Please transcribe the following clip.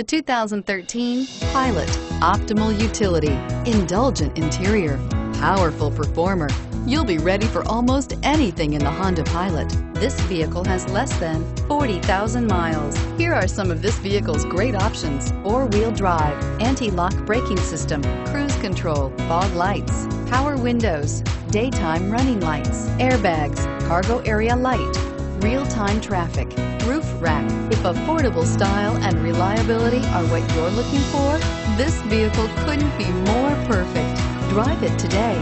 The 2013 Pilot. Optimal utility, indulgent interior, powerful performer. You'll be ready for almost anything in the Honda Pilot. This vehicle has less than 40,000 miles. Here are some of this vehicle's great options: four-wheel drive, anti-lock braking system, cruise control, fog lights, power windows, daytime running lights, airbags, cargo area light, real-time traffic, roof rack. If affordable style and reliability are what you're looking for, this vehicle couldn't be more perfect. Drive it today.